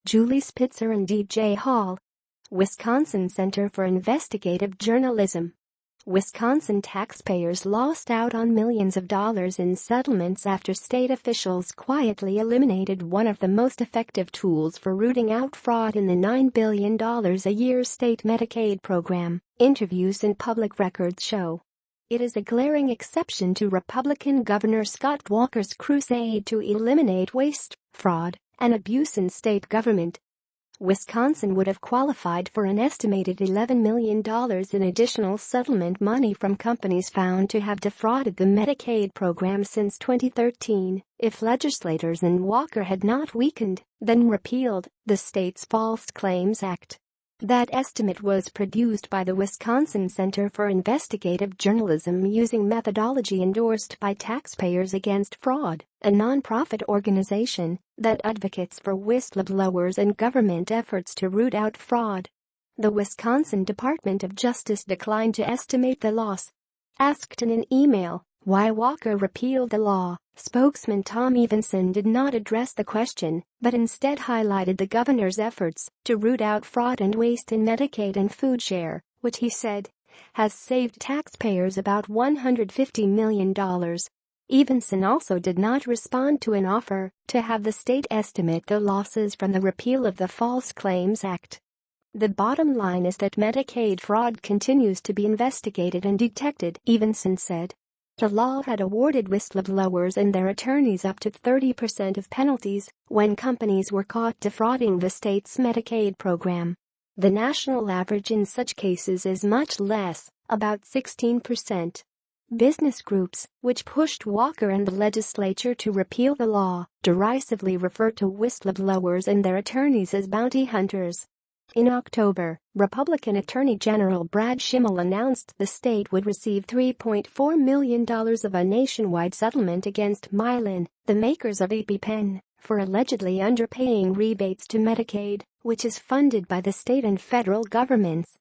Julie Spitzer and D.J. Hall. Wisconsin Center for Investigative Journalism. Wisconsin taxpayers lost out on millions of dollars in settlements after state officials quietly eliminated one of the most effective tools for rooting out fraud in the $9 billion a year state Medicaid program, interviews and public records show. It is a glaring exception to Republican Governor Scott Walker's crusade to eliminate waste, fraud, and abuse in state government. Wisconsin would have qualified for an estimated $11 million in additional settlement money from companies found to have defrauded the Medicaid program since 2013 if legislators and Walker had not weakened, then repealed, the state's False Claims Act. That estimate was produced by the Wisconsin Center for Investigative Journalism using methodology endorsed by Taxpayers Against Fraud, a nonprofit organization that advocates for whistleblowers and government efforts to root out fraud. The Wisconsin Department of Justice declined to estimate the loss. Asked in an email why Walker repealed the law, spokesman Tom Evenson did not address the question, but instead highlighted the governor's efforts to root out fraud and waste in Medicaid and food share, which he said has saved taxpayers about $150 million. Evenson also did not respond to an offer to have the state estimate the losses from the repeal of the False Claims Act. The bottom line is that Medicaid fraud continues to be investigated and detected, Evenson said. The law had awarded whistleblowers and their attorneys up to 30% of penalties when companies were caught defrauding the state's Medicaid program. The national average in such cases is much less, about 16%. Business groups, which pushed Walker and the legislature to repeal the law, derisively refer to whistleblowers and their attorneys as bounty hunters. In October, Republican Attorney General Brad Schimmel announced the state would receive $3.4 million of a nationwide settlement against Mylan, the makers of EpiPen, for allegedly underpaying rebates to Medicaid, which is funded by the state and federal governments.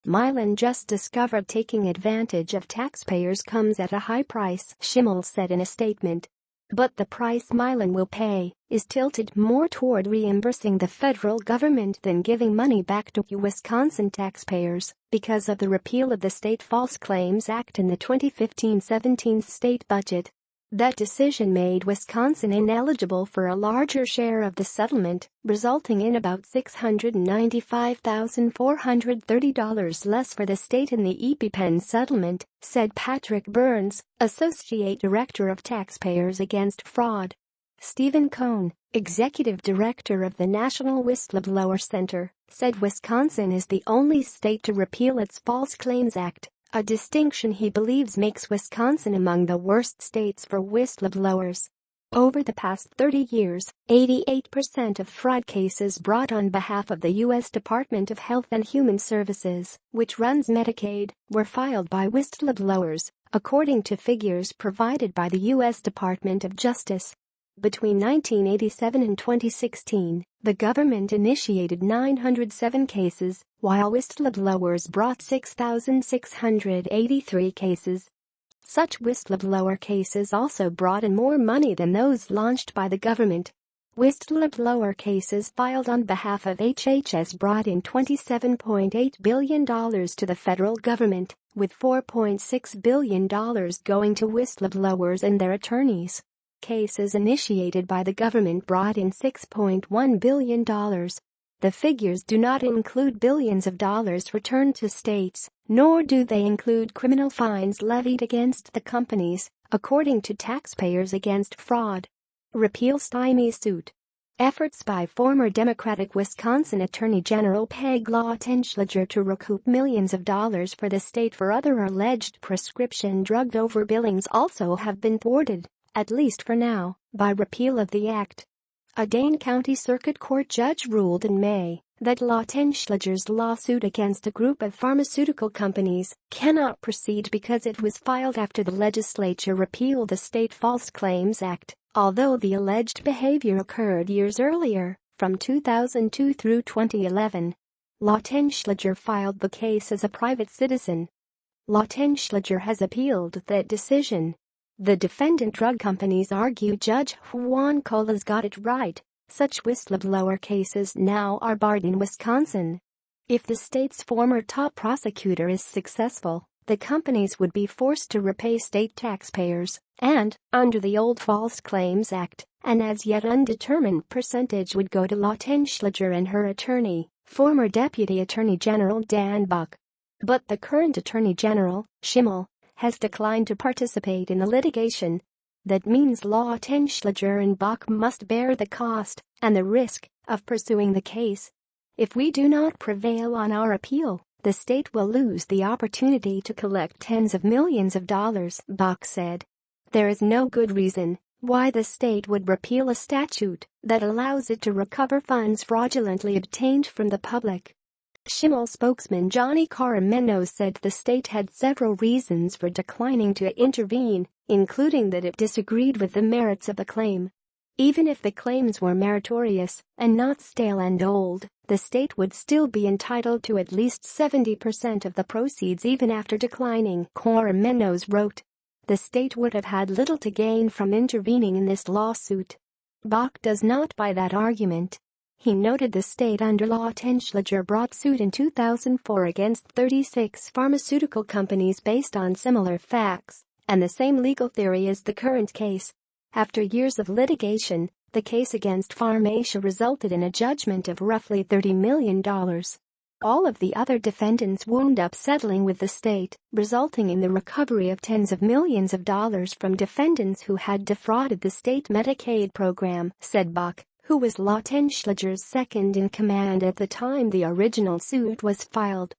Mylan just discovered taking advantage of taxpayers comes at a high price, Schimmel said in a statement. But the price Mylan will pay is tilted more toward reimbursing the federal government than giving money back to Wisconsin taxpayers because of the repeal of the State False Claims Act in the 2015-17 state budget. That decision made Wisconsin ineligible for a larger share of the settlement, resulting in about $695,430 less for the state in the EpiPen settlement, said Patrick Burns, Associate Director of Taxpayers Against Fraud. Stephen Cohn, Executive Director of the National Whistleblower Center, said Wisconsin is the only state to repeal its False Claims Act, a distinction he believes makes Wisconsin among the worst states for whistleblowers. Over the past 30 years, 88% of fraud cases brought on behalf of the U.S. Department of Health and Human Services, which runs Medicaid, were filed by whistleblowers, according to figures provided by the U.S. Department of Justice. Between 1987 and 2016, the government initiated 907 cases, while whistleblowers brought 6,683 cases. Such whistleblower cases also brought in more money than those launched by the government. Whistleblower cases filed on behalf of HHS brought in $27.8 billion to the federal government, with $4.6 billion going to whistleblowers and their attorneys. Cases initiated by the government brought in $6.1 billion. The figures do not include billions of dollars returned to states, nor do they include criminal fines levied against the companies, according to Taxpayers Against Fraud. Repeal stymie suit. Efforts by former Democratic Wisconsin Attorney General Peg Lawton-Schlager to recoup millions of dollars for the state for other alleged prescription drug overbillings also have been thwarted, at least for now, by repeal of the act. A Dane County Circuit Court judge ruled in May that Lawton-Schlager's lawsuit against a group of pharmaceutical companies cannot proceed because it was filed after the legislature repealed the State False Claims Act, although the alleged behavior occurred years earlier, from 2002 through 2011. Lawton-Schlager filed the case as a private citizen. Lawton-Schlager has appealed that decision. The defendant drug companies argue Judge Juan Colas got it right, Such whistleblower cases now are barred in Wisconsin. If the state's former top prosecutor is successful, the companies would be forced to repay state taxpayers, and, under the old False Claims Act, an as yet undetermined percentage would go to Lautenschlager and her attorney, former Deputy Attorney General Dan Buck. But the current Attorney General, Schimmel, has declined to participate in the litigation. That means Lautenschlager and Buck must bear the cost and the risk of pursuing the case. If we do not prevail on our appeal, the state will lose the opportunity to collect tens of millions of dollars, Buck said. There is no good reason why the state would repeal a statute that allows it to recover funds fraudulently obtained from the public. Schimmel spokesman Johnny Carameno said the state had several reasons for declining to intervene, including that it disagreed with the merits of the claim. Even if the claims were meritorious and not stale and old, the state would still be entitled to at least 70% of the proceeds even after declining, Carameno wrote. The state would have had little to gain from intervening in this lawsuit. Buck does not buy that argument. He noted the state under Lautenschlager brought suit in 2004 against 36 pharmaceutical companies based on similar facts and the same legal theory as the current case. After years of litigation, the case against PharmAsia resulted in a judgment of roughly $30 million. All of the other defendants wound up settling with the state, resulting in the recovery of tens of millions of dollars from defendants who had defrauded the state Medicaid program, said Buck, who was Lautenschlager's second-in-command at the time the original suit was filed.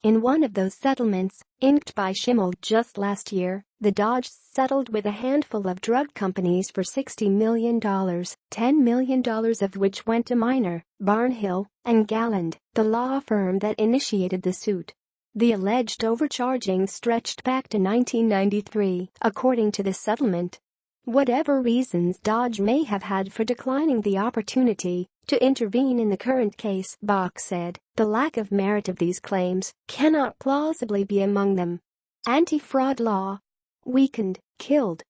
In one of those settlements, inked by Schimmel just last year, the Dodge settled with a handful of drug companies for $60 million, $10 million of which went to Minor, Barnhill, and Galland, the law firm that initiated the suit. The alleged overcharging stretched back to 1993, according to the settlement. Whatever reasons Dodge may have had for declining the opportunity to intervene in the current case, Buck said, the lack of merit of these claims cannot plausibly be among them. Anti-fraud law weakened, killed.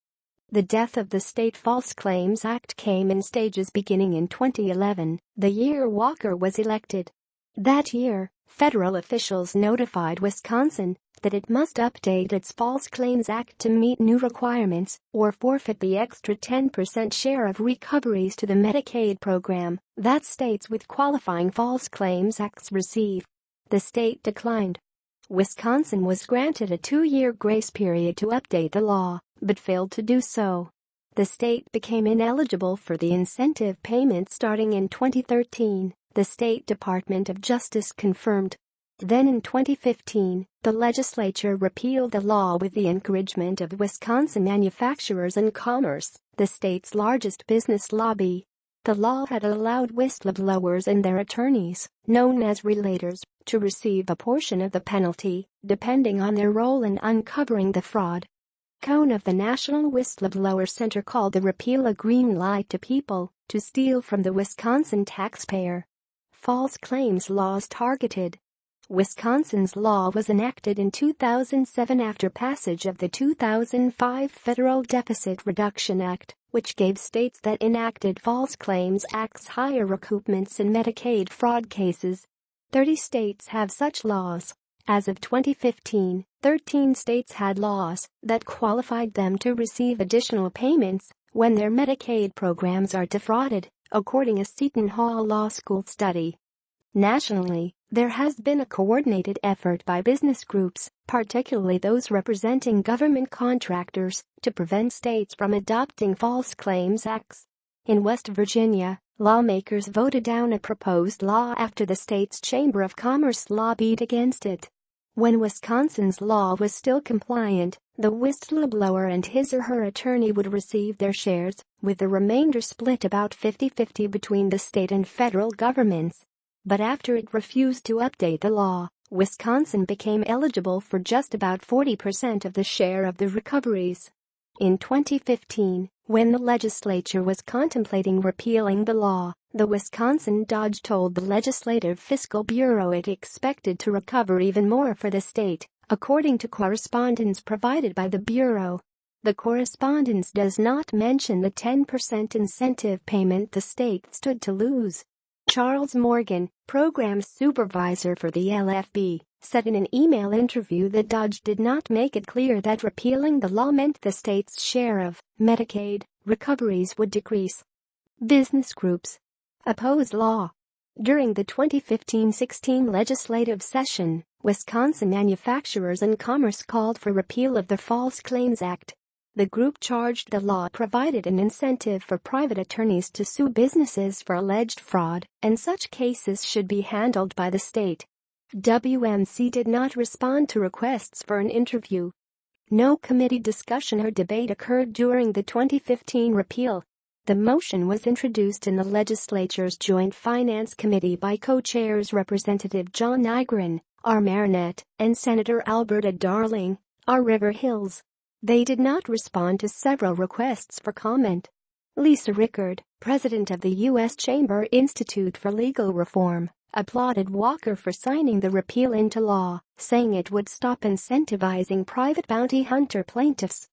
The death of the State False Claims Act came in stages beginning in 2011, the year Walker was elected. That year, federal officials notified Wisconsin that it must update its False Claims Act to meet new requirements or forfeit the extra 10% share of recoveries to the Medicaid program that states with qualifying False Claims Acts receive. The state declined. Wisconsin was granted a 2-year grace period to update the law, but failed to do so. The state became ineligible for the incentive payment starting in 2013, the State Department of Justice confirmed. Then in 2015, the legislature repealed the law with the encouragement of Wisconsin Manufacturers and Commerce, the state's largest business lobby. The law had allowed whistleblowers and their attorneys, known as relators, to receive a portion of the penalty, depending on their role in uncovering the fraud. Cohn of the National Whistleblower Center called the repeal a green light to people to steal from the Wisconsin taxpayer. False claims laws targeted. Wisconsin's law was enacted in 2007 after passage of the 2005 Federal Deficit Reduction Act, which gave states that enacted False Claims Acts higher recoupments in Medicaid fraud cases. 30 states have such laws. As of 2015, 13 states had laws that qualified them to receive additional payments when their Medicaid programs are defrauded, according to a Seton Hall Law School study. Nationally, there has been a coordinated effort by business groups, particularly those representing government contractors, to prevent states from adopting False Claims Acts. In West Virginia, lawmakers voted down a proposed law after the state's Chamber of Commerce lobbied against it. When Wisconsin's law was still compliant, the whistleblower and his or her attorney would receive their shares, with the remainder split about 50-50 between the state and federal governments. But after it refused to update the law, Wisconsin became eligible for just about 40% of the share of the recoveries. In 2015, when the legislature was contemplating repealing the law, the Wisconsin Dodge told the Legislative Fiscal Bureau it expected to recover even more for the state, according to correspondence provided by the Bureau. The correspondence does not mention the 10% incentive payment the state stood to lose. Charles Morgan, program supervisor for the LFB, said in an email interview that DOJ did not make it clear that repealing the law meant the state's share of Medicaid recoveries would decrease. Business groups opposed law. During the 2015-16 legislative session, Wisconsin Manufacturers and Commerce called for repeal of the False Claims Act. The group charged the law provided an incentive for private attorneys to sue businesses for alleged fraud, and such cases should be handled by the state. WMC did not respond to requests for an interview. No committee discussion or debate occurred during the 2015 repeal. The motion was introduced in the legislature's Joint Finance Committee by co-chairs Representative John Nygren, R. Marinette, and Senator Alberta Darling, R. River Hills. They did not respond to several requests for comment. Lisa Rickard, president of the U.S. Chamber Institute for Legal Reform, applauded Walker for signing the repeal into law, saying it would stop incentivizing private bounty hunter plaintiffs.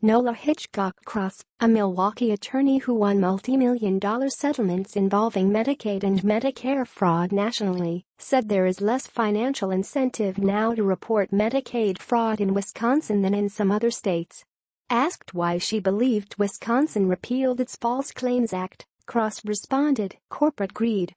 Nola Hitchcock-Cross, a Milwaukee attorney who won multi-million-dollar settlements involving Medicaid and Medicare fraud nationally, said there is less financial incentive now to report Medicaid fraud in Wisconsin than in some other states. Asked why she believed Wisconsin repealed its False Claims Act, Cross responded, "Corporate greed."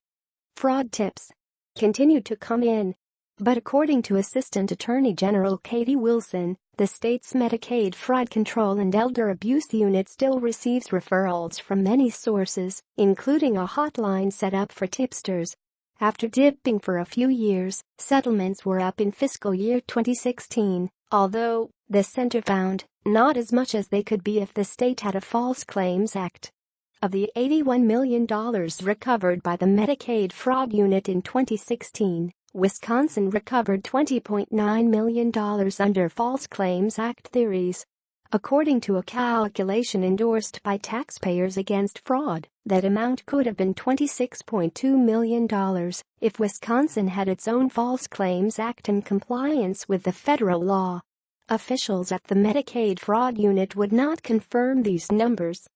Fraud tips continued to come in. But according to Assistant Attorney General Katie Wilson, the state's Medicaid Fraud Control and Elder Abuse Unit still receives referrals from many sources, including a hotline set up for tipsters. After dipping for a few years, settlements were up in fiscal year 2016, although, the center found, not as much as they could be if the state had a False Claims Act. Of the $81 million recovered by the Medicaid Fraud Unit in 2016, Wisconsin recovered $20.9 million under False Claims Act theories. According to a calculation endorsed by Taxpayers Against Fraud, that amount could have been $26.2 million if Wisconsin had its own False Claims Act in compliance with the federal law. Officials at the Medicaid Fraud Unit would not confirm these numbers.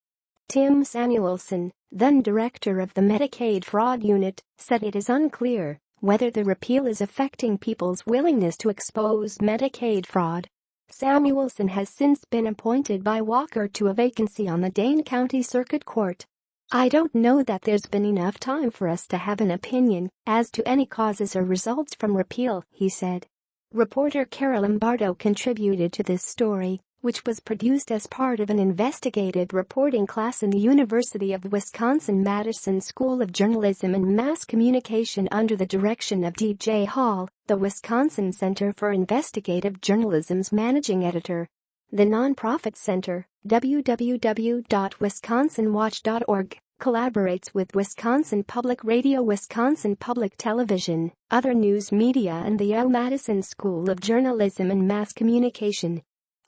Tim Samuelson, then director of the Medicaid Fraud Unit, said it is unclear whether the repeal is affecting people's willingness to expose Medicaid fraud. Samuelson has since been appointed by Walker to a vacancy on the Dane County Circuit Court. "I don't know that there's been enough time for us to have an opinion as to any causes or results from repeal," he said. Reporter Carol Lombardo contributed to this story, which was produced as part of an investigative reporting class in the University of Wisconsin-Madison School of Journalism and Mass Communication under the direction of D.J. Hall, the Wisconsin Center for Investigative Journalism's managing editor. The nonprofit center, www.wisconsinwatch.org, collaborates with Wisconsin Public Radio, Wisconsin Public Television, other news media and the Madison School of Journalism and Mass Communication.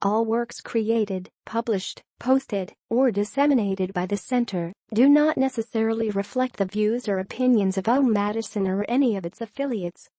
All works created, published, posted, or disseminated by the center do not necessarily reflect the views or opinions of Madison or any of its affiliates.